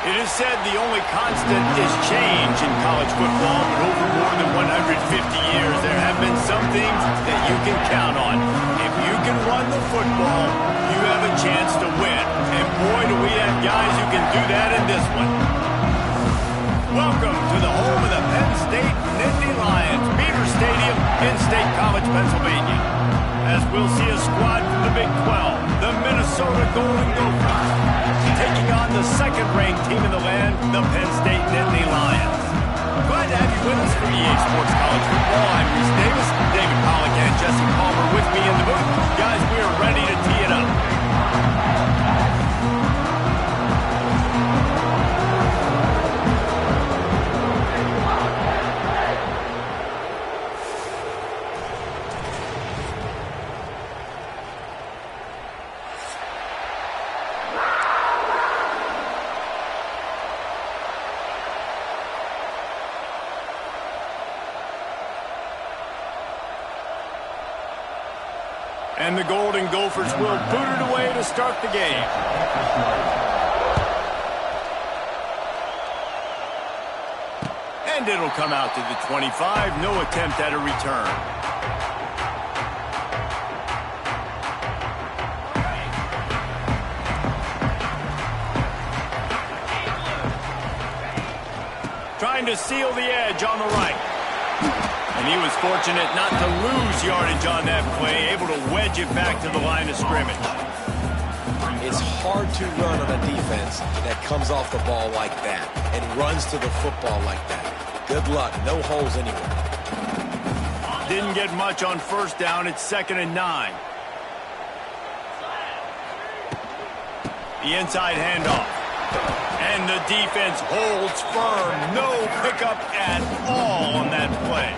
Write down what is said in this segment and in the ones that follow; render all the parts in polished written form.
It is said the only constant is change in college football, but over more than 150 years, there have been some things that you can count on. If you can run the football, you have a chance to win. And boy, do we have guys who can do that in this one. Welcome to the home of the Penn State Nittany Lions, Beaver Stadium in State College, Pennsylvania. As we'll see a squad from the Big 12, the Minnesota Golden Gophers, taking on the second-ranked team in the land, the Penn State Nittany Lions. Glad to have you with us for EA Sports College Football. I'm Reese Davis, David Pollack, and Jesse Palmer with me in the booth. Guys, we are ready to tee it up. And the Golden Gophers will boot it away to start the game. And it'll come out to the 25. No attempt at a return. Trying to seal the edge on the right. And he was fortunate not to lose yardage on that play, able to wedge it back to the line of scrimmage. It's hard to run on a defense that comes off the ball like that and runs to the football like that. Good luck. No holes anywhere. Didn't get much on first down. It's 2nd and 9. The inside handoff. And the defense holds firm. No pickup at all on that play.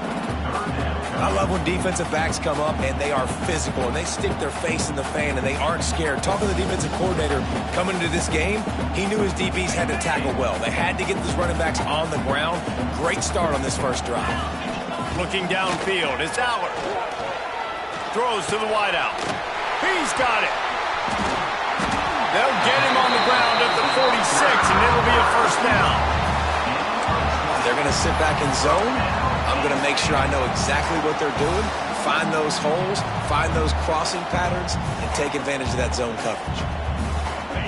I love when defensive backs come up and they are physical and they stick their face in the fan and they aren't scared. Talking to the defensive coordinator coming into this game, he knew his DBs had to tackle well. They had to get those running backs on the ground. Great start on this first drive. Looking downfield, it's Allard. Throws to the wideout. He's got it. They'll get him on the ground at the 46, and it'll be a first down. They're going to sit back in zone. I'm going to make sure I know exactly what they're doing, find those holes, find those crossing patterns, and take advantage of that zone coverage.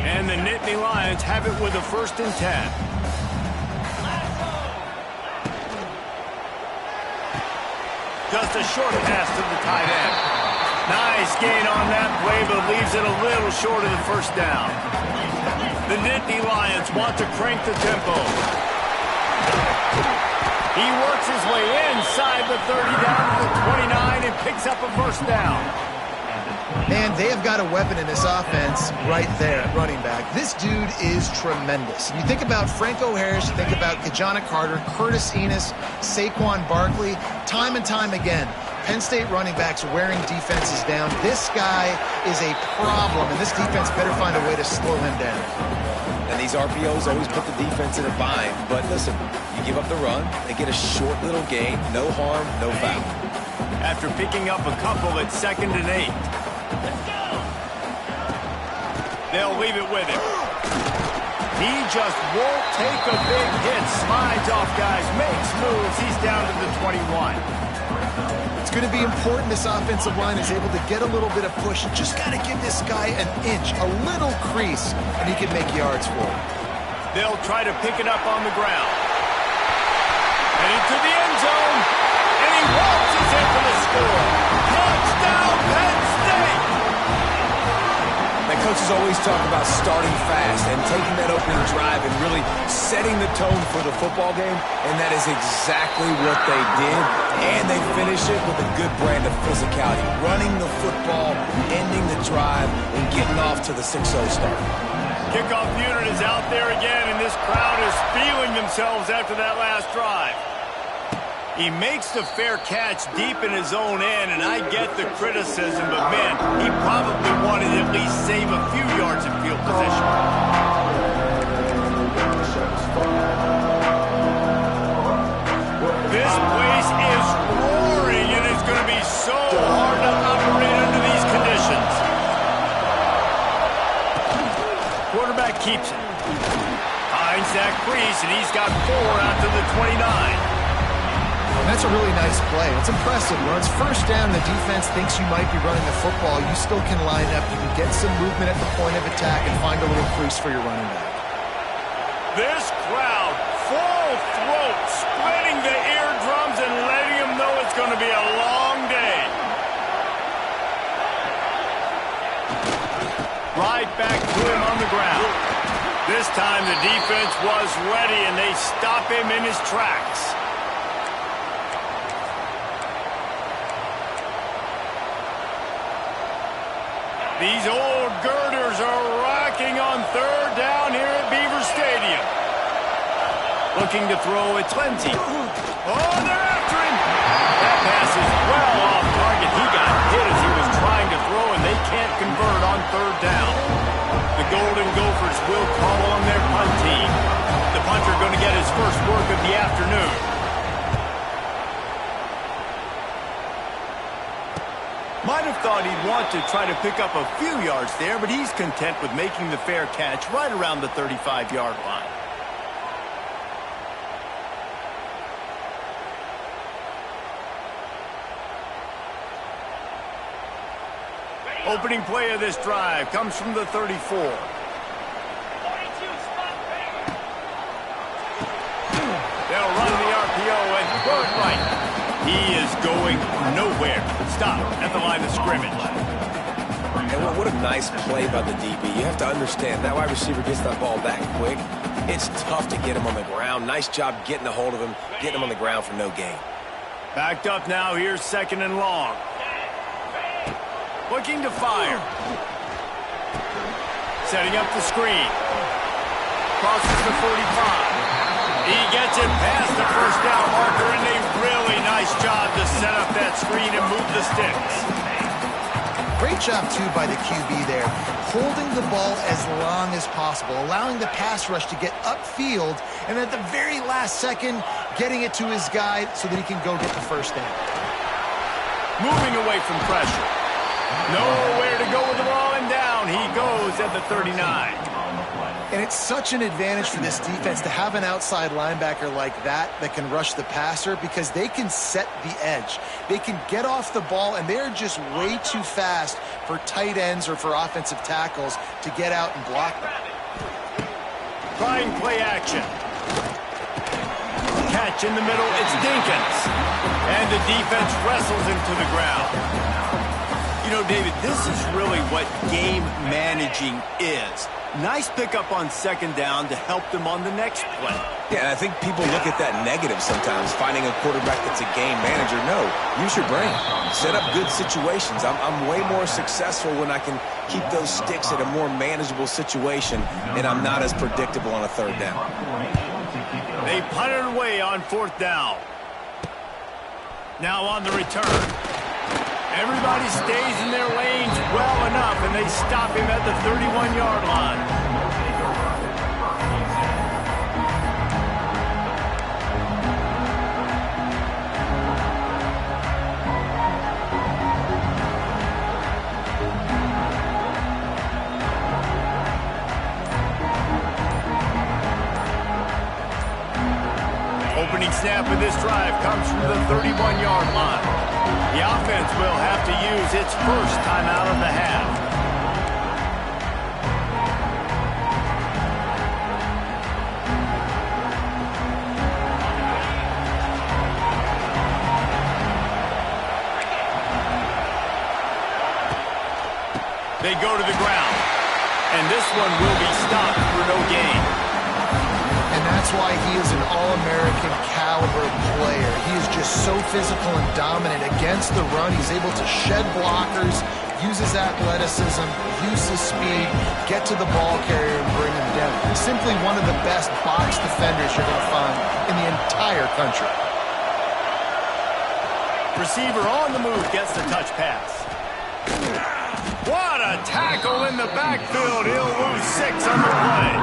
And the Nittany Lions have it with a 1st and 10. Just a short pass to the tight end. Nice gain on that play, but leaves it a little short of the first down. The Nittany Lions want to crank the tempo. He works his way inside the 30 down to the 29 and picks up a first down. Man, they have got a weapon in this offense right there at running back. This dude is tremendous. And you think about Franco Harris, you think about Kajana Carter, Curtis Enos, Saquon Barkley, time and time again. Penn State running backs wearing defenses down. This guy is a problem, and this defense better find a way to slow him down. And these RPOs always put the defense in a bind. But listen, you give up the run, they get a short little gain, no harm, no foul. After picking up a couple at 2nd and 8. They'll leave it with him. He just won't take a big hit. Slides off guys, makes moves. He's down to the 21. It's going to be important this offensive line is able to get a little bit of push. Just got to give this guy an inch, a little crease, and he can make yards for it. They'll try to pick it up on the ground. And into the end zone. And he waltzes in for the score. Touchdown, Penn State! And coaches always talk about starting fast and taking that opening drive and really setting the tone for the football game, and that is exactly what they did. And they finish it with a good brand of physicality, running the football, ending the drive, and getting off to the 6-0 start. Kickoff unit is out there again, and this crowd is feeling themselves after that last drive. He makes the fair catch deep in his own end, and I get the criticism, but man, he probably wanted to at least save a few yards in field position. This place is roaring, and it's going to be so hard to operate under these conditions. Quarterback keeps it. High Finds that crease, and he's got 4 out to the 29. And that's a really nice play. It's impressive. When it's first down and the defense thinks you might be running the football, you still can line up. You can get some movement at the point of attack and find a little crease for your running back. This crowd, full throat, splitting the eardrums and letting them know it's going to be a long day. Right back to him on the ground. This time the defense was ready, and they stop him in his tracks. These old girders are rocking on 3rd down here at Beaver Stadium. Looking to throw, it's Lindsey. Oh, they're after him. That pass is well off target. He got hit as he was trying to throw, and they can't convert on 3rd down. The Golden Gophers will call on their punt team. The punter going to get his first work of the afternoon. Might have thought he'd want to try to pick up a few yards there, but he's content with making the fair catch right around the 35-yard line. Opening play of this drive comes from the 34. They'll run the RPO and throw it right. He is going nowhere. Stop at the line of scrimmage. And what a nice play by the DB. You have to understand, that wide receiver gets that ball that quick. It's tough to get him on the ground. Nice job getting a hold of him, getting him on the ground for no gain. Backed up now. Here's 2nd and long. Looking to fire. Setting up the screen. Crosses the 45. He gets it past the 1st down marker, and a really nice job to set up that screen and move the sticks. Great job, too, by the QB there. Holding the ball as long as possible, allowing the pass rush to get upfield, and at the very last second, getting it to his guy so that he can go get the 1st down. Moving away from pressure. Nowhere to go with the ball, and down he goes at the 39. And it's such an advantage for this defense to have an outside linebacker like that can rush the passer, because they can set the edge. They can get off the ball, and they're just way too fast for tight ends or for offensive tackles to get out and block them. Trying play action. Catch in the middle, it's Dinkins. And the defense wrestles him to the ground. You know, David, this is really what game managing is. Nice pickup on 2nd down to help them on the next play. Yeah, and I think people look at that negative sometimes, finding a quarterback that's a game manager. No, use your brain. Set up good situations. I'm way more successful when I can keep those sticks at a more manageable situation, and I'm not as predictable on a 3rd down. They punt it away on 4th down. Now on the return. Everybody stays in their lanes well enough, and they stop him at the 31-yard line. Opening snap of this drive comes from the 31-yard line. The offense will have to use its first timeout of the half. They go to the ground, and this one will be stopped for no gain. And that's why he is an All-American caliber player. He is just so physical and dominant against the run. He's able to shed blockers, use his athleticism, use his speed, get to the ball carrier and bring him down. He's simply one of the best box defenders you're going to find in the entire country. Receiver on the move gets the touch pass. What a tackle in the backfield. He'll lose 6 on the play.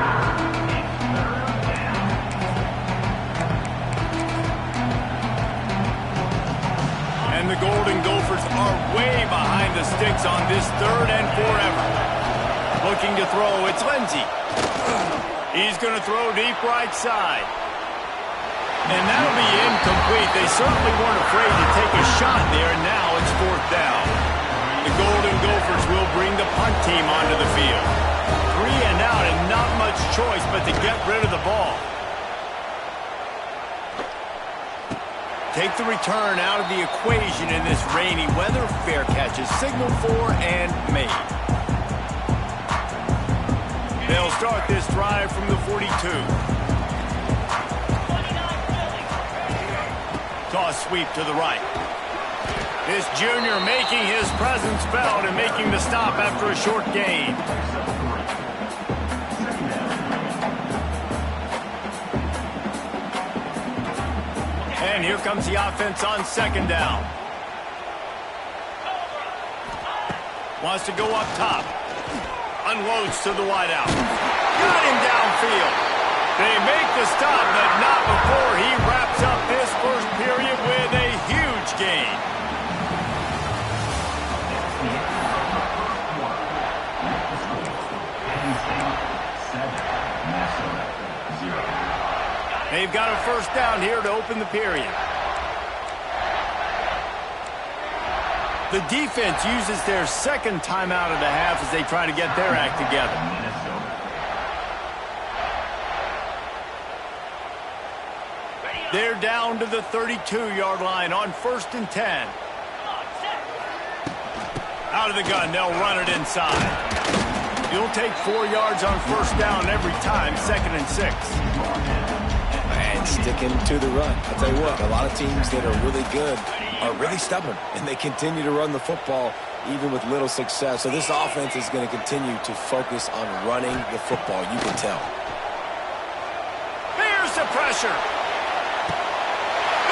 And the Golden Gophers are way behind the sticks on this 3rd and forever. Looking to throw, it's Lindsey. He's going to throw deep right side. And that'll be incomplete. They certainly weren't afraid to take a shot there, and now it's 4th down. The Golden Gophers will bring the punt team onto the field. 3 and out, and not much choice but to get rid of the ball. Take the return out of the equation in this rainy weather. Fair catches signaled for and made. They'll start this drive from the 42. Toss sweep to the right. This junior making his presence felt and making the stop after a short gain. And here comes the offense on 2nd down. Wants to go up top. Unloads to the wideout. Got him downfield. They make the stop, but not before he wraps up this first period with a huge gain. They've got a first down here to open the period. The defense uses their 2nd timeout of the half as they try to get their act together. They're down to the 32-yard line on 1st and 10. Out of the gun, they'll run it inside. You'll take 4 yards on 1st down every time, 2nd and 6. And sticking to the run. I'll tell you what, a lot of teams that are really good are really stubborn, and they continue to run the football even with little success. So this offense is going to continue to focus on running the football. You can tell. Here's the pressure.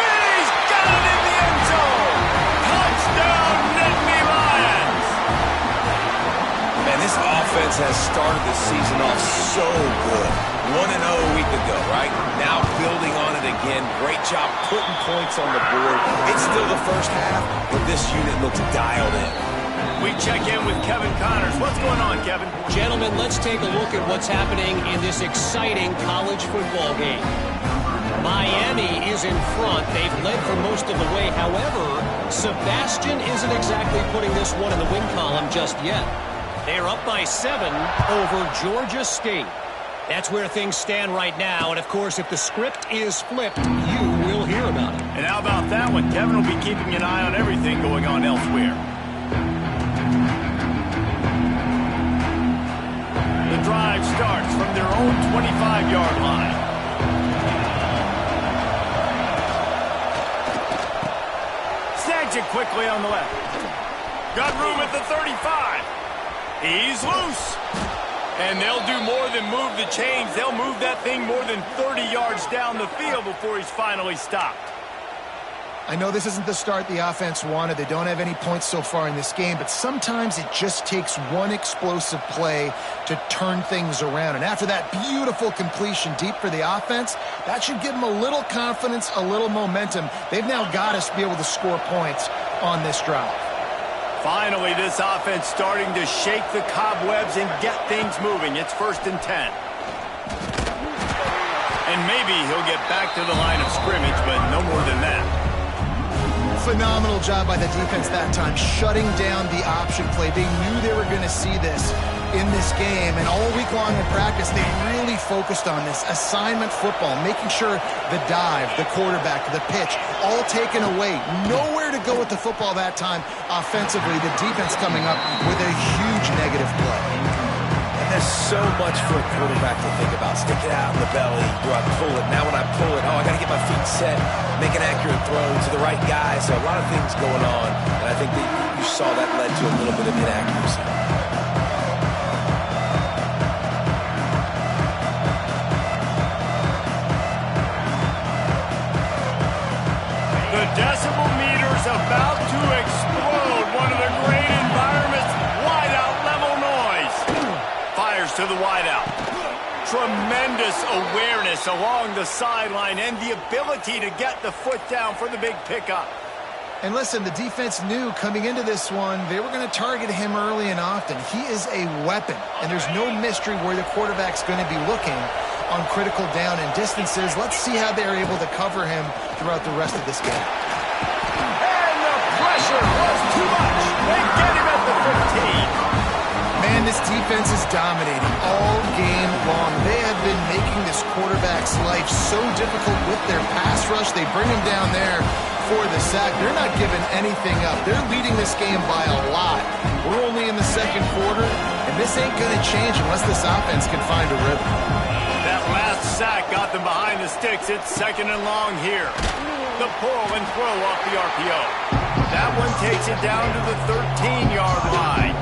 And he's got it in the end zone. Touchdown, Nittany Lions. Man, this offense has started the season off so good. 1-0 a week ago, right? Now building on it again. Great job putting points on the board. It's still the first half, but this unit looks dialed in. We check in with Kevin Connors. What's going on, Kevin? Gentlemen, let's take a look at what's happening in this exciting college football game. Miami is in front. They've led for most of the way. However, Sebastian isn't exactly putting this one in the win column just yet. They're up by 7 over Georgia State. That's where things stand right now. And, of course, if the script is flipped, you will hear about it. And how about that one? Kevin will be keeping an eye on everything going on elsewhere. The drive starts from their own 25-yard line. Snags it quickly on the left. Got room at the 35. He's loose. And they'll do more than move the chains. They'll move that thing more than 30 yards down the field before he's finally stopped. I know this isn't the start the offense wanted. They don't have any points so far in this game, but sometimes it just takes one explosive play to turn things around. And after that beautiful completion deep for the offense, that should give them a little confidence, a little momentum. They've now got us to be able to score points on this drive. Finally, this offense starting to shake the cobwebs and get things moving. It's 1st and 10. And maybe he'll get back to the line of scrimmage, but no more than that. Phenomenal job by the defense that time, shutting down the option play. They knew they were going to see this in this game, and all week long in practice, they really focused on this assignment football, making sure the dive, the quarterback, the pitch, all taken away. Nowhere to go with the football that time offensively. The defense coming up with a huge negative play. And there's so much for a quarterback to think about. Stick it out in the belly. Do I pull it? Now when I pull it, I got to get my feet set, make an accurate throw to the right guy. So a lot of things going on, and I think that you saw that led to a little bit of inaccuracy. The decibel meter's about to explode. One of the great environments, wideout level noise. Fires to the wideout. Tremendous awareness along the sideline and the ability to get the foot down for the big pickup. And listen, the defense knew coming into this one, they were going to target him early and often. He is a weapon, and there's no mystery where the quarterback's going to be looking. on critical down and distances. Let's see how they're able to cover him throughout the rest of this game. And the pressure was too much. They get him at the 15. Man, this defense is dominating all game long. They have been making this quarterback's life so difficult with their pass rush. They bring him down there for the sack. They're not giving anything up. They're leading this game by a lot. We're only in the second quarter, and this ain't going to change unless this offense can find a rhythm. That last sack got them behind the sticks. It's 2nd and long here. The pull and throw off the RPO. That one takes it down to the 13-yard line.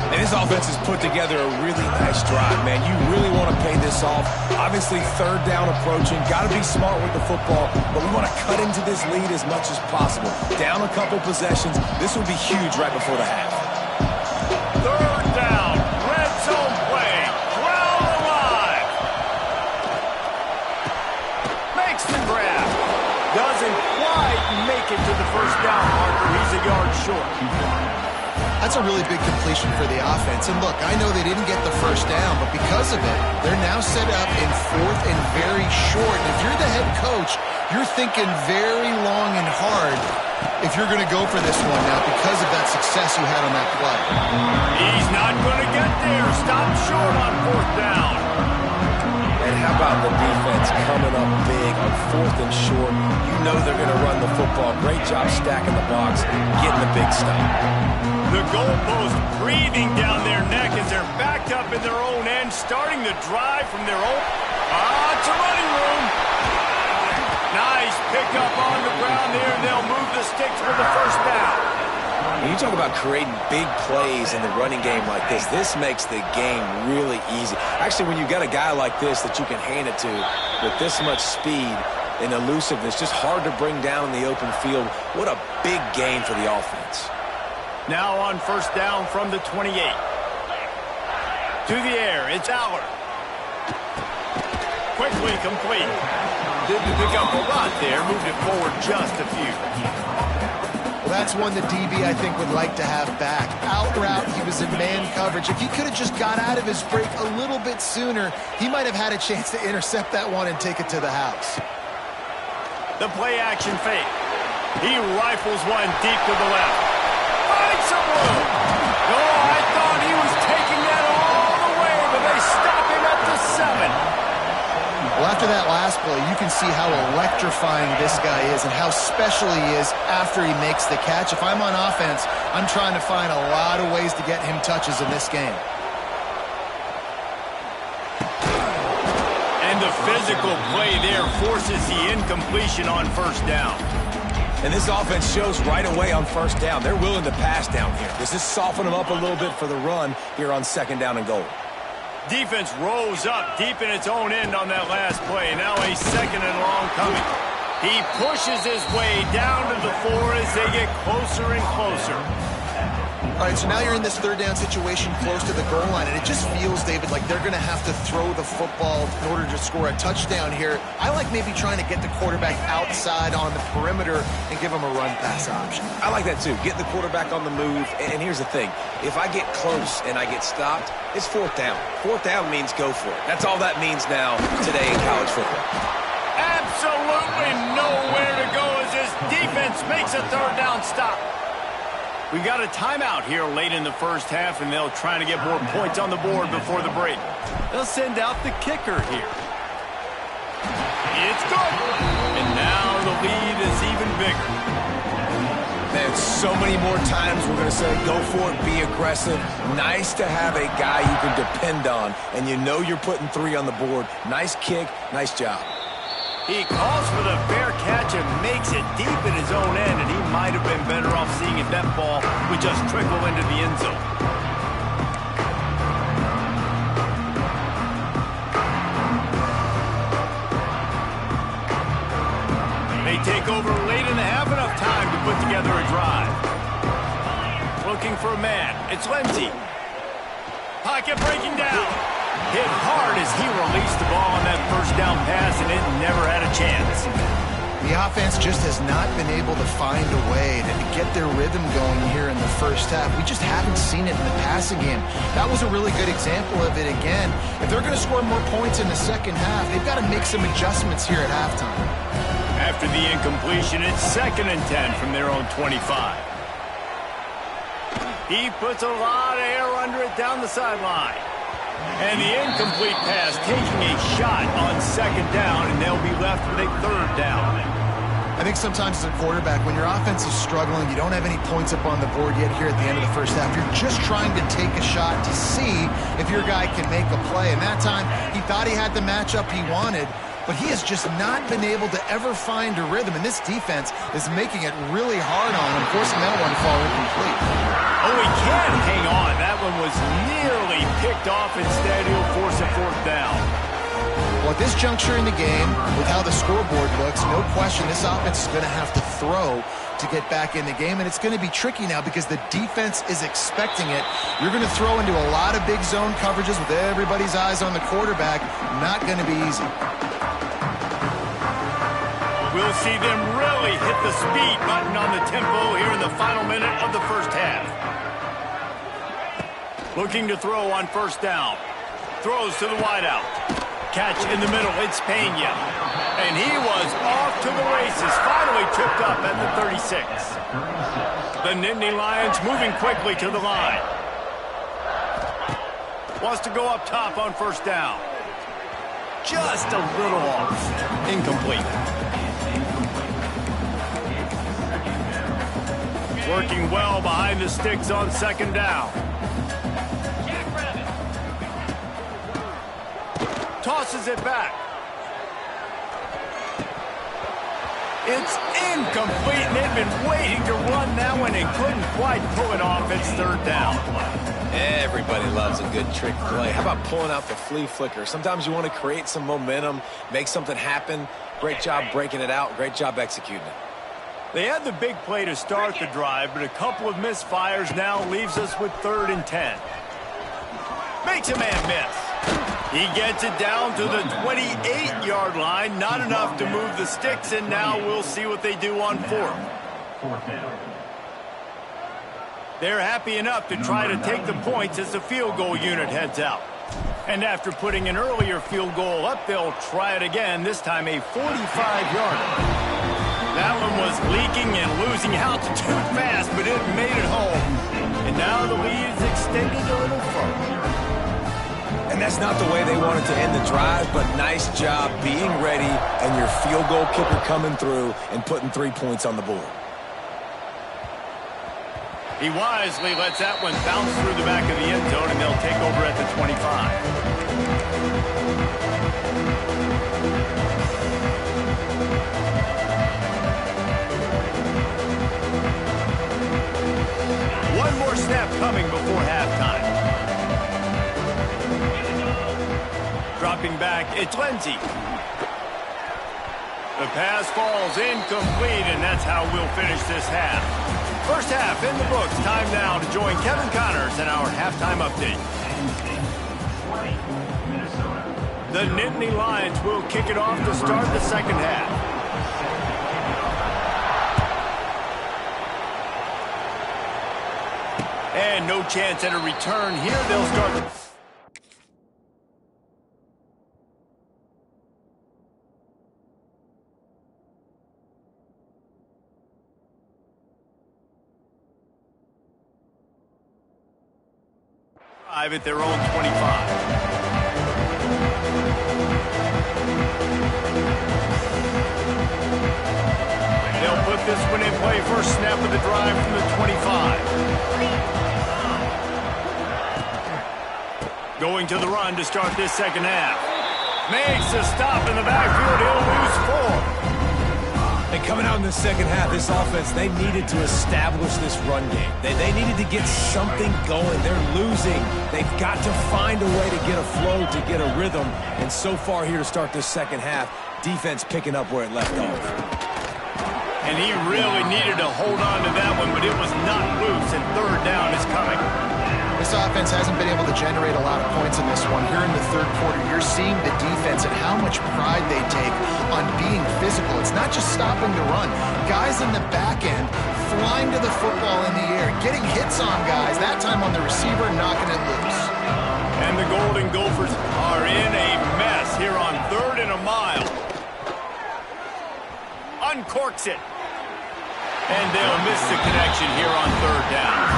And this offense has put together a really nice drive, man. You really want to pay this off. Obviously, 3rd down approaching. Got to be smart with the football, but we want to cut into this lead as much as possible. Down a couple possessions. This would be huge right before the half. 3rd down. Red zone play. Ground alive. Makes the grab. Doesn't quite make it to the 1st down marker. He's a yard short. That's a really big completion for the offense. And look, I know they didn't get the 1st down, but because of it, they're now set up in 4th and very short. And if you're the head coach, you're thinking very long and hard if you're going to go for this one now because of that success you had on that play. He's not going to get there. Stop short on 4th down. And how about the defense coming up big on 4th and short? You know they're going to run the football. Great job stacking the box, getting the big stop. The goalpost breathing down their neck as they're backed up in their own end, starting the drive from their own. It's a running room. Nice pickup on the ground there. They'll move the sticks for the 1st down. When you talk about creating big plays in the running game like this makes the game really easy. Actually, when you've got a guy like this that you can hand it to with this much speed and elusiveness, just hard to bring down in the open field. What a big game for the offense. Now on 1st down from the 28. To the air, it's Aller. Quickly complete. Didn't pick up a lot there, moved it forward just a few. Well, that's one the DB, I think, would like to have back. Out route, he was in man coverage. If he could have just got out of his break a little bit sooner, he might have had a chance to intercept that one and take it to the house. The play-action fake. He rifles one deep to the left. Finds some room. Oh, I thought he was taking that all the way, but they stop him at the 7. Well, after that last play, you can see how electrifying this guy is and how special he is after he makes the catch. If I'm on offense, I'm trying to find a lot of ways to get him touches in this game. And the physical play there forces the incompletion on 1st down. And this offense shows right away on 1st down. They're willing to pass down here. Does this soften them up a little bit for the run here on 2nd down and goal? Defense rose up deep in its own end on that last play. Now a 2nd and long coming. He pushes his way down to the 4 as they get closer and closer. All right, so now you're in this 3rd down situation close to the goal line, and it just feels, David, like they're going to have to throw the football in order to score a touchdown here. I like maybe trying to get the quarterback outside on the perimeter and give him a run-pass option. I like that, too. Get the quarterback on the move. And here's the thing. If I get close and I get stopped, it's 4th down. 4th down means go for it. That's all that means now today in college football. Absolutely nowhere to go as this defense makes a 3rd down stop. We got a timeout here late in the 1st half, and they'll try to get more points on the board before the break. They'll send out the kicker here. It's good. And now the lead is even bigger. Man, so many more times we're going to say go for it, be aggressive. Nice to have a guy you can depend on, and you know you're putting 3 on the board. Nice kick, nice job. He calls for the fair catch and makes it deep in his own end, and he might have been better off seeing if that ball would just trickle into the end zone. They take over late in the half, enough time to put together a drive. Looking for a man. It's Lindsey. Pocket breaking down. Hit hard as he released the ball on that 1st down pass, and it never had a chance. The offense just has not been able to find a way to get their rhythm going here in the first half. We just haven't seen it in the passing game. That was a really good example of it again. If they're going to score more points in the second half, they've got to make some adjustments here at halftime. After the incompletion, it's 2nd and 10 from their own 25. He puts a lot of air under it down the sideline. And the incomplete pass taking a shot on 2nd down, and they'll be left with a 3rd down. I think sometimes as a quarterback, when your offense is struggling, you don't have any points up on the board yet here at the end of the first half. You're just trying to take a shot to see if your guy can make a play. And that time, he thought he had the matchup he wanted, but he has just not been able to ever find a rhythm. And this defense is making it really hard on him, forcing that one to fall incomplete. Oh, he can hang on. That one was nearly picked off. Instead, he'll force a 4th down. Well, at this juncture in the game, with how the scoreboard looks, no question this offense is going to have to throw to get back in the game, and it's going to be tricky now because the defense is expecting it. You're going to throw into a lot of big zone coverages with everybody's eyes on the quarterback. Not going to be easy. We'll see them really hit the speed button on the tempo here in the final minute of the first half. Looking to throw on 1st down. Throws to the wideout. Catch in the middle. It's Pena. And he was off to the races. Finally tripped up at the 36. The Nittany Lions moving quickly to the line. Wants to go up top on 1st down. Just a little off. Incomplete. Working well behind the sticks on 2nd down. Tosses it back. It's incomplete, and they've been waiting to run that one and couldn't quite pull it off. It's 3rd down. Everybody loves a good trick play. How about pulling out the flea flicker? Sometimes you want to create some momentum, make something happen. Great job breaking it out. Great job executing it. They had the big play to start the drive, but a couple of misfires now leaves us with 3rd and 10. Makes a man miss. He gets it down to the 28-yard line. Not enough to move the sticks, and now we'll see what they do on 4th. They're happy enough to try to take the points as the field goal unit heads out. And after putting an earlier field goal up, they'll try it again, this time a 45-yarder. That one was leaking and losing altitude fast, but it made it home. And now the lead is extended a little further. And that's not the way they wanted to end the drive, but nice job being ready and your field goal kicker coming through and putting 3 points on the board. He wisely lets that one bounce through the back of the end zone, and they'll take over at the 25. One more snap coming before halftime. Dropping back, it's Lindsey. The pass falls incomplete, and that's how we'll finish this half. First half in the books. Time now to join Kevin Connors in our halftime update. The Nittany Lions will kick it off to start the second half. And no chance at a return here. They'll start. At their own 25. They'll put this one in play. First snap of the drive from the 25. Going to the run to start this second half. Makes a stop in the backfield. He'll lose 4. And coming out in the second half, this offense, they needed to establish this run game. They needed to get something going. They're losing. They've got to find a way to get a flow, to get a rhythm. And so far here to start this second half, defense picking up where it left off. And he really needed to hold on to that one, but it was not loose, and 3rd down is coming. This this offense hasn't been able to generate a lot of points in this one. Here in the third quarter, you're seeing the defense and how much pride they take on being physical. It's not just stopping the run. Guys in the back end flying to the football in the air, getting hits on guys, that time on the receiver, knocking it loose. And the Golden Gophers are in a mess here on 3rd and a mile. Uncorks it. And they'll miss the connection here on 3rd down.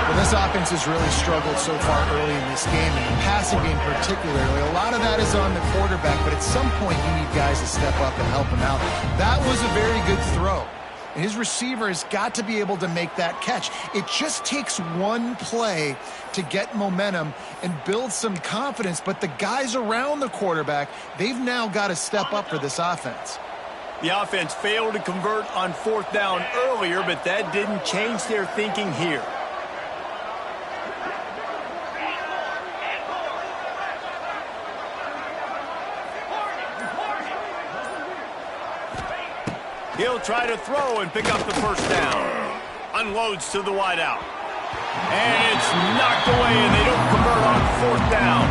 Well, this offense has really struggled so far early in this game, and the passing game particularly. A lot of that is on the quarterback, but at some point you need guys to step up and help him out. That was a very good throw. His receiver has got to be able to make that catch. It just takes one play to get momentum and build some confidence, but the guys around the quarterback, they've now got to step up for this offense. The offense failed to convert on 4th down earlier, but that didn't change their thinking here. He'll try to throw and pick up the 1st down. Unloads to the wideout. And it's knocked away, and they don't convert on 4th down.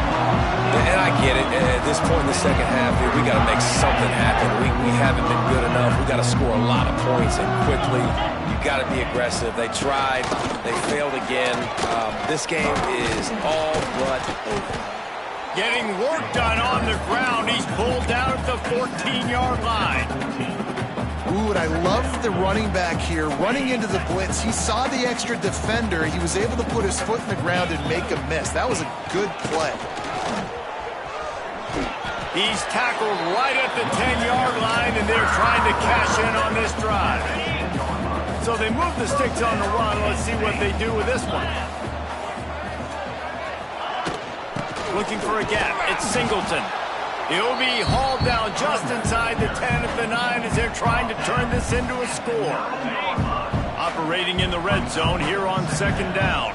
And I get it. At this point in the second half, we got to make something happen. We haven't been good enough. We got to score a lot of points and quickly. You got to be aggressive. They tried. They failed again. This game is all but over. Getting work done on the ground. He's pulled down at the 14-yard line. Ooh, and I love the running back here running into the blitz. He saw the extra defender. He was able to put his foot in the ground and make a miss. That was a good play. He's tackled right at the 10-yard line, and they're trying to cash in on this drive. So they move the sticks on the run. Let's see what they do with this one. Looking for a gap. It's Singleton. He'll be hauled down just inside the 10 at the 9 as they're trying to turn this into a score. Operating in the red zone here on 2nd down.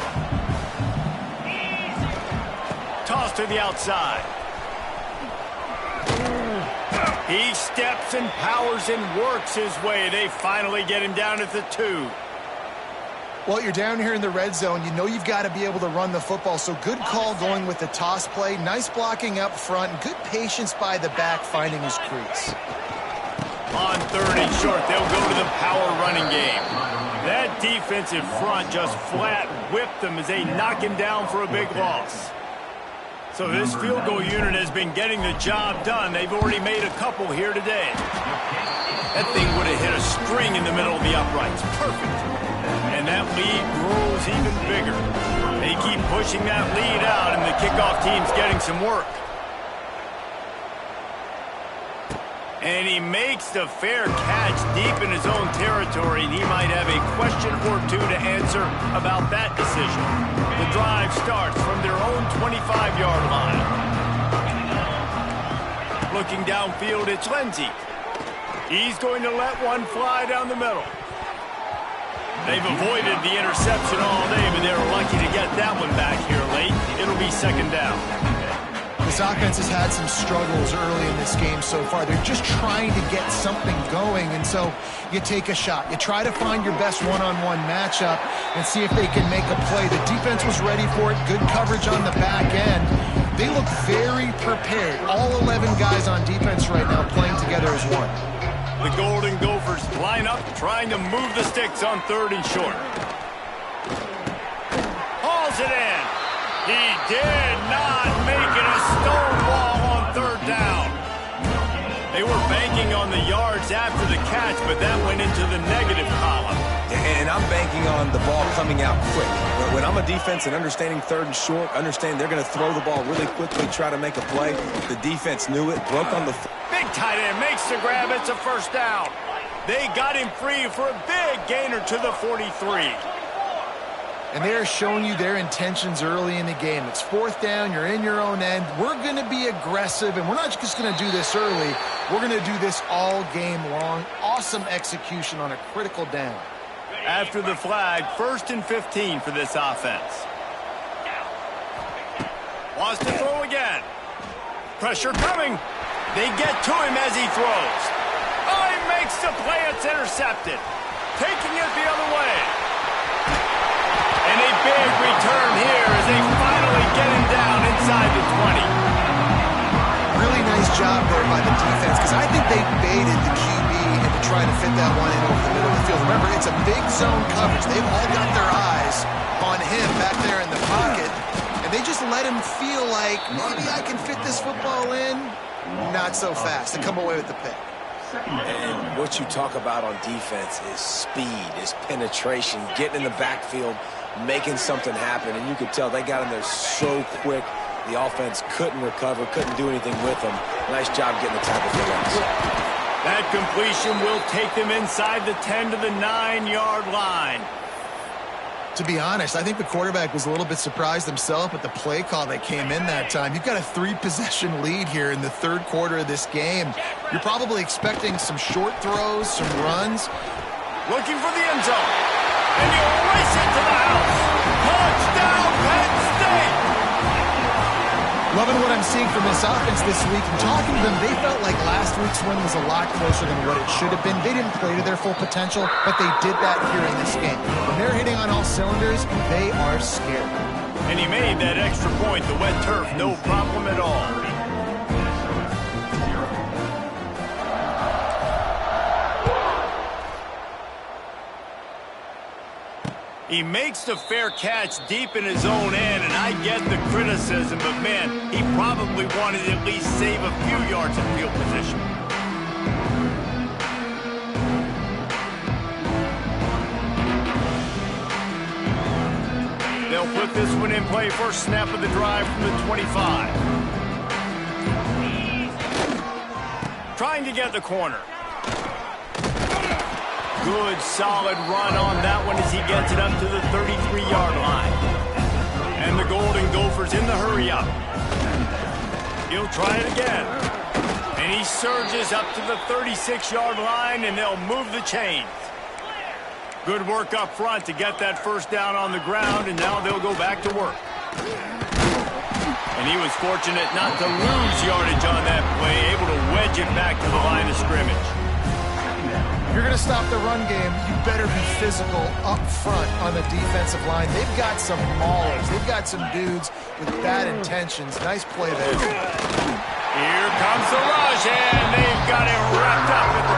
Toss to the outside. He steps and powers and works his way. They finally get him down at the 2. Well, you're down here in the red zone. You know you've got to be able to run the football, so good call going with the toss play. Nice blocking up front. Good patience by the back finding his crease. On 3rd and short, they'll go to the power running game. That defensive front just flat whipped them as they knock him down for a big loss. So this field goal unit has been getting the job done. They've already made a couple here today. That thing would have hit a string in the middle of the uprights. Perfect. And that lead grows even bigger. They keep pushing that lead out, and the kickoff team's getting some work. And he makes the fair catch deep in his own territory, and he might have a question or two to answer about that decision. The drive starts from their own 25-yard line. Looking downfield, it's Lindsey. He's going to let one fly down the middle. They've avoided the interception all day, but they're lucky to get that one back here late. It'll be 2nd down. This offense has had some struggles early in this game so far. They're just trying to get something going, and so you take a shot. You try to find your best one-on-one matchup and see if they can make a play. The defense was ready for it. Good coverage on the back end. They look very prepared. All 11 guys on defense right now playing together as one. The Golden Gophers line up, trying to move the sticks on 3rd and short. Hauls it in. He did not make it a stonewall on 3rd down. They were banking on the yards after the catch, but that went into the negative column. And I'm banking on the ball coming out quick. When I'm a defense and understanding 3rd and short, understand they're going to throw the ball really quickly, try to make a play. The defense knew it, broke on the... Big tight end makes the grab. It's a 1st down. They got him free for a big gainer to the 43. And they are showing you their intentions early in the game. It's 4th down. You're in your own end. We're going to be aggressive, and we're not just going to do this early. We're going to do this all game long. Awesome execution on a critical down. After the flag, 1st and 15 for this offense. Wants to throw again. Pressure coming. They get to him as he throws. Oh, he makes the play. It's intercepted. Taking it the other way. And they big return here as they finally get him down inside the 20. Really nice job there by the defense, because I think they baited the QB into trying to fit that one in over the middle of the field. Remember, it's a big zone coverage. They've all got their eyes on him back there in the pocket, and they just let him feel like, maybe I can fit this football in. Not so fast to come away with the pick. And what you talk about on defense is speed, is penetration, getting in the backfield, making something happen. And you could tell they got in there so quick. The offense couldn't recover, couldn't do anything with them. Nice job getting the tackle for them. That completion will take them inside the 10 to the 9-yard line. To be honest, I think the quarterback was a little bit surprised himself at the play call that came in that time. You've got a 3-possession lead here in the third quarter of this game. You're probably expecting some short throws, some runs. Looking for the end zone. And he'll race it to the house. Touchdown, Penn State! Loving what I'm seeing from this offense this week. And talking to them, they felt like last week's win was a lot closer than what it should have been. They didn't play to their full potential, but they did that here in this game. When they're hitting on all cylinders, they are scared. And he made that extra point, the wet turf, no problem at all. He makes the fair catch deep in his own end, and I get the criticism, but man, he probably wanted to at least save a few yards of field position. They'll put this one in play, first snap of the drive from the 25. Trying to get the corner. Good, solid run on that one as he gets it up to the 33-yard line. And the Golden Gophers in the hurry-up. He'll try it again. And he surges up to the 36-yard line, and they'll move the chains. Good work up front to get that first down on the ground, and now they'll go back to work. And he was fortunate not to lose yardage on that play, able to wedge it back to the line of scrimmage. If you're going to stop the run game, you better be physical up front on the defensive line. They've got some maulers. They've got some dudes with bad intentions. Nice play there. Here comes the rush, and they've got him wrapped up at the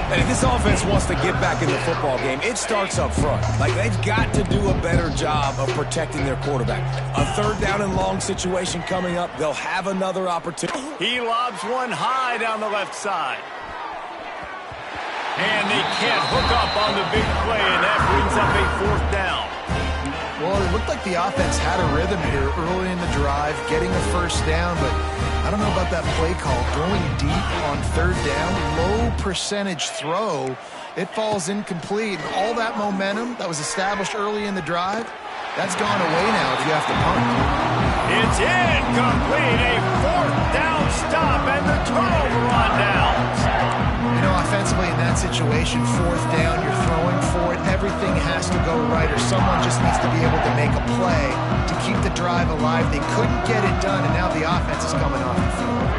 28. And if this offense wants to get back in the football game, it starts up front. Like, they've got to do a better job of protecting their quarterback. A third down and long situation coming up. They'll have another opportunity. He lobs one high down the left side. And they can't hook up on the big play, and that brings up a fourth down. Well, it looked like the offense had a rhythm here early in the drive, getting a first down, but I don't know about that play call. Going deep on third down, low percentage throw, it falls incomplete. And all that momentum that was established early in the drive, that's gone away now if you have to punt. It's incomplete, a fourth down stop, and the turnover on downs. You know, offensively in that situation, fourth down, you're throwing for it. Everything has to go right, or someone just needs to be able to make a play to keep the drive alive. They couldn't get it done, and now the offense is coming off the field.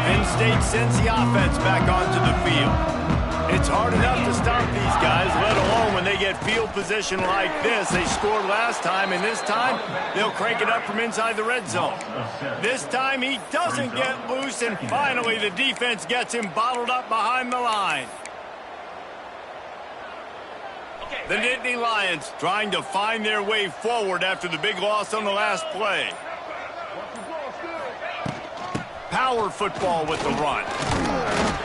Penn State sends the offense back onto the field. It's hard enough to stop these guys, let alone when they get field position like this. They scored last time, and this time they'll crank it up from inside the red zone. This time he doesn't get loose, and finally the defense gets him bottled up behind the line. The Nittany Lions trying to find their way forward after the big loss on the last play. Power football with the run.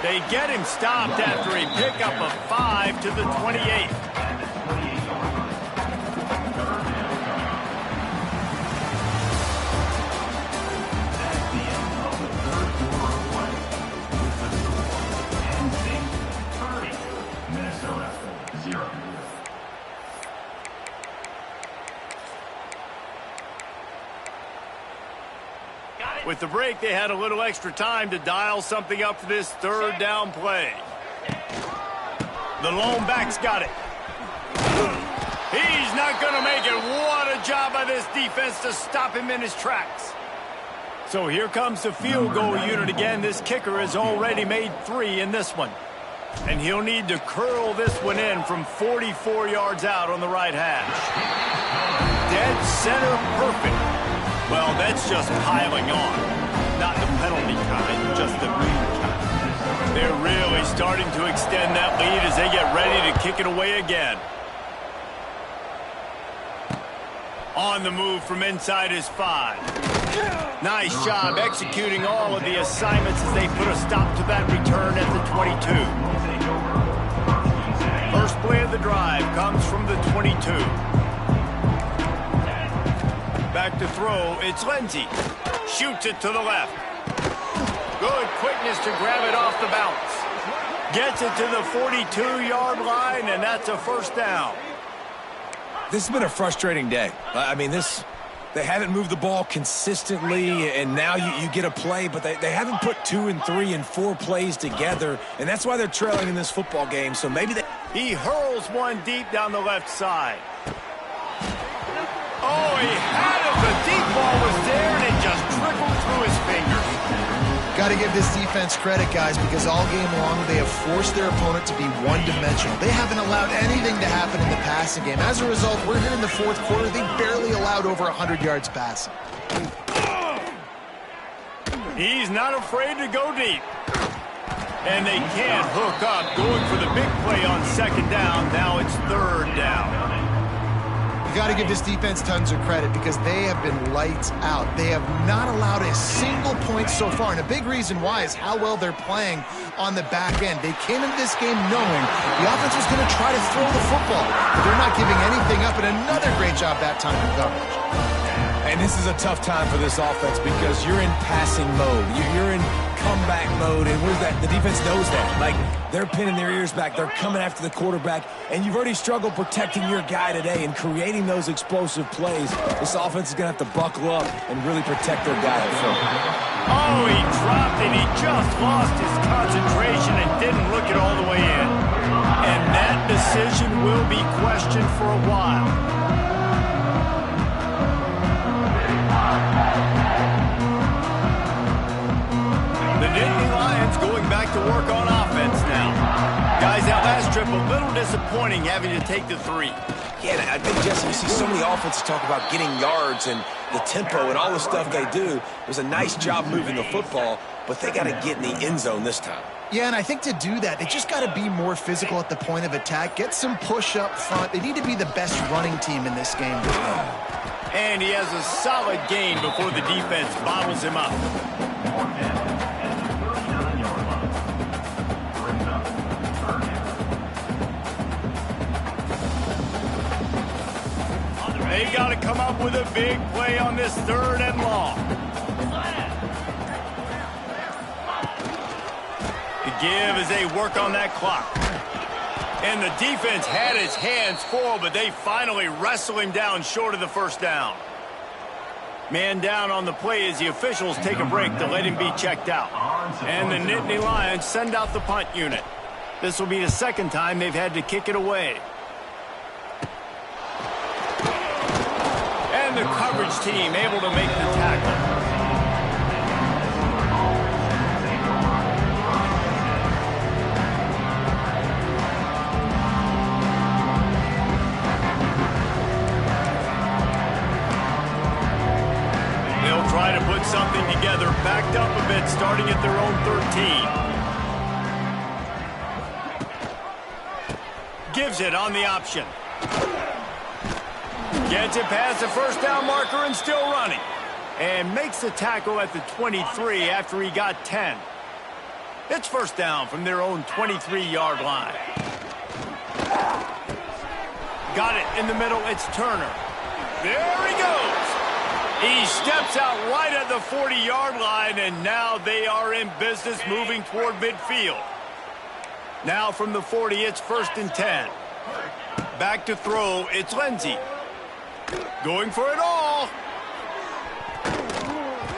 They get him stopped after a pickup of 5 to the 28. With the break, they had a little extra time to dial something up for this third down play. The lone back's got it. He's not going to make it. What a job by this defense to stop him in his tracks. So here comes the field goal unit again. This kicker has already made 3 in this one. And he'll need to curl this one in from 44 yards out on the right hash. Dead center perfect. Well, that's just piling on. Not the penalty kind, just the mean kind. They're really starting to extend that lead as they get ready to kick it away again. On the move from inside his 5. Nice job executing all of the assignments as they put a stop to that return at the 22. First play of the drive comes from the 22. Back to throw, it's Lindsey. Shoots it to the left. Good quickness to grab it off the bounce. Gets it to the 42-yard line, and that's a first down. This has been a frustrating day. I mean, they haven't moved the ball consistently, and now you get a play, but they haven't put 2 and 3 and 4 plays together, and that's why they're trailing in this football game. So maybe he hurls one deep down the left side. Oh, he had it. The deep ball was there, and it just trickled through his fingers. Got to give this defense credit, guys, because all game long they have forced their opponent to be one-dimensional. They haven't allowed anything to happen in the passing game. As a result, we're here in the fourth quarter. They barely allowed over 100 yards passing. He's not afraid to go deep. And they can't hook up, going for the big play on second down. Now it's third down. You got to give this defense tons of credit because they have been lights out. They have not allowed a single point so far, and a big reason why is how well they're playing on the back end. They came into this game knowing the offense was going to try to throw the football, but they're not giving anything up, and another great job that time in coverage. And this is a tough time for this offense because you're in passing mode. You're in comeback mode, and what is that? The defense knows that. Like, they're pinning their ears back. They're coming after the quarterback, and you've already struggled protecting your guy today and creating those explosive plays. This offense is going to have to buckle up and really protect their guy. Oh, he dropped it. He just lost his concentration and didn't look it all the way in. And that decision will be questioned for a while. The Nittany Lions going back to work on offense now. Guys, that last trip a little disappointing having to take the 3. Yeah, I think, Jesse, you see so many offenses talk about getting yards and the tempo and all the stuff they do. It was a nice job moving the football, but they got to get in the end zone this time. Yeah, and I think to do that, they just got to be more physical at the point of attack, get some push up front. They need to be the best running team in this game. And he has a solid gain before the defense bottles him up. They got to come up with a big play on this third and long. The give as they work on that clock. And the defense had its hands full, but they finally wrestle him down short of the first down. Man down on the play as the officials take a break to let him be checked out. And the Nittany Lions send out the punt unit. This will be the second time they've had to kick it away. And the coverage team able to make the tackle. They'll try to put something together, backed up a bit, starting at their own 13. Gives it on the option. Gets it past the first down marker and still running. And makes the tackle at the 23 after he got 10. It's first down from their own 23-yard line. Got it in the middle. It's Turner. There he goes. He steps out right at the 40-yard line, and now they are in business moving toward midfield. Now from the 40, it's 1st and 10. Back to throw, it's Lindsey. Going for it all.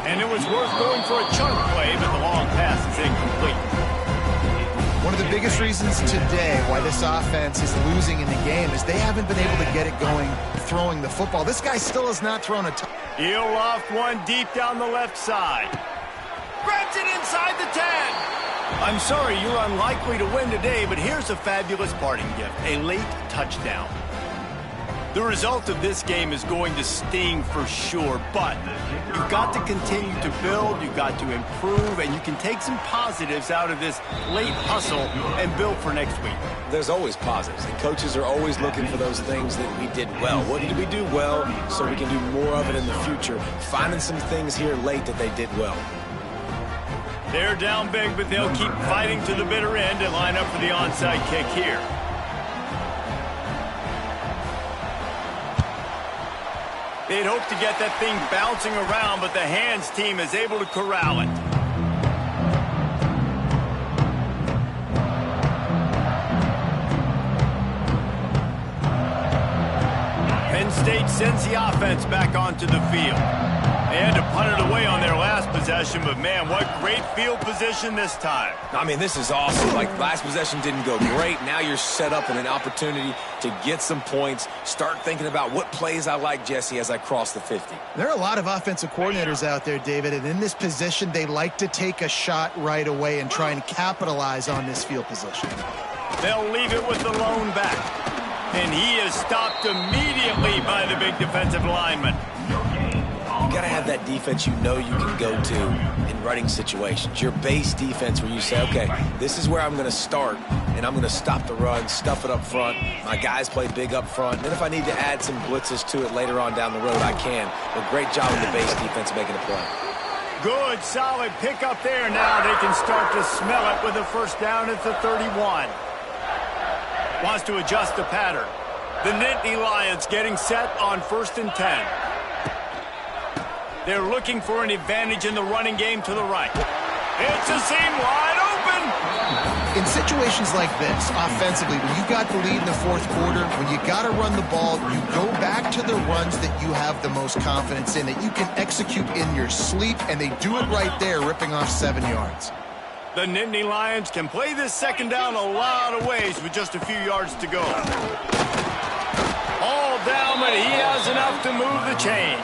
And it was worth going for a chunk play, but the long pass is incomplete. One of the biggest reasons today why this offense is losing in the game is they haven't been able to get it going throwing the football. This guy still has not thrown a touchdown. He'll loft one deep down the left side. Grabs it inside the 10. I'm sorry you're unlikely to win today, but here's a fabulous parting gift, a late touchdown. The result of this game is going to sting for sure, but you've got to continue to build, you've got to improve, and you can take some positives out of this late hustle and build for next week. There's always positives, and coaches are always looking for those things that we did well. What did we do well so we can do more of it in the future? Finding some things here late that they did well. They're down big, but they'll keep fighting to the bitter end and line up for the onside kick here. They'd hope to get that thing bouncing around, but the hands team is able to corral it. Penn State sends the offense back onto the field. They had to punt it away on their last possession, but man, what great field position this time. I mean, this is awesome. Like, last possession didn't go great. Now you're set up in an opportunity to get some points. Start thinking about what plays I like, Jesse, as I cross the 50. There are a lot of offensive coordinators out there, David, and in this position, they like to take a shot right away and try and capitalize on this field position. They'll leave it with the lone back. And he is stopped immediately by the big defensive lineman. You got to have that defense you know you can go to in running situations. Your base defense where you say, okay, this is where I'm going to start, and I'm going to stop the run, stuff it up front. My guys play big up front. And then if I need to add some blitzes to it later on down the road, I can. But great job with the base defense making a play. Good, solid pick up there. Now they can start to smell it with a first down at the 31. Wants to adjust the pattern. The Nittany Lions getting set on 1st and 10. They're looking for an advantage in the running game to the right. It's a seam wide open. In situations like this, offensively, when you got the lead in the fourth quarter, when you got to run the ball, you go back to the runs that you have the most confidence in, that you can execute in your sleep, and they do it right there, ripping off 7 yards. The Nittany Lions can play this second down a lot of ways with just a few yards to go. All down, but he has enough to move the chains.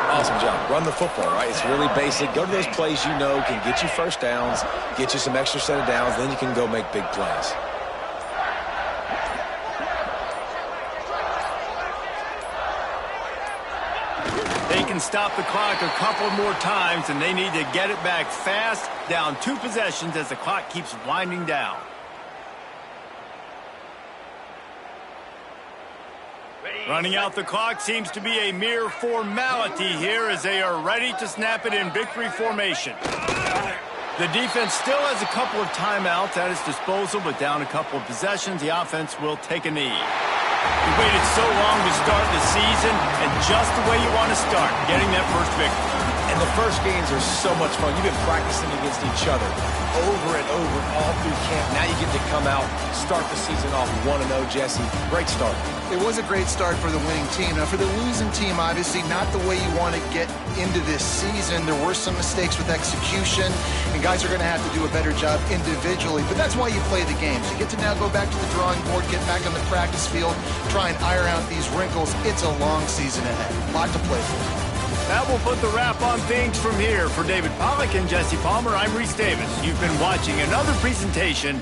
Awesome job. Run the football, right? It's really basic. Go to those plays you know can get you first downs, get you some extra set of downs, then you can go make big plays. They can stop the clock a couple more times, and they need to get it back fast, down 2 possessions as the clock keeps winding down. Running out the clock seems to be a mere formality here as they are ready to snap it in victory formation. The defense still has a couple of timeouts at its disposal, but down a couple of possessions, the offense will take a knee. You waited so long to start the season, and just the way you want to start, getting that first victory. And the first games are so much fun. You've been practicing against each other over and over all through camp. Now you get to come out, start the season off 1-0, Jesse. Great start. It was a great start for the winning team. Now, for the losing team, obviously not the way you want to get into this season. There were some mistakes with execution, and guys are going to have to do a better job individually. But that's why you play the games. You get to now go back to the drawing board, get back on the practice field, try and iron out these wrinkles. It's a long season ahead. A lot to play for. That will put the wrap on things from here. For David Pollack and Jesse Palmer, I'm Reese Davis. You've been watching another presentation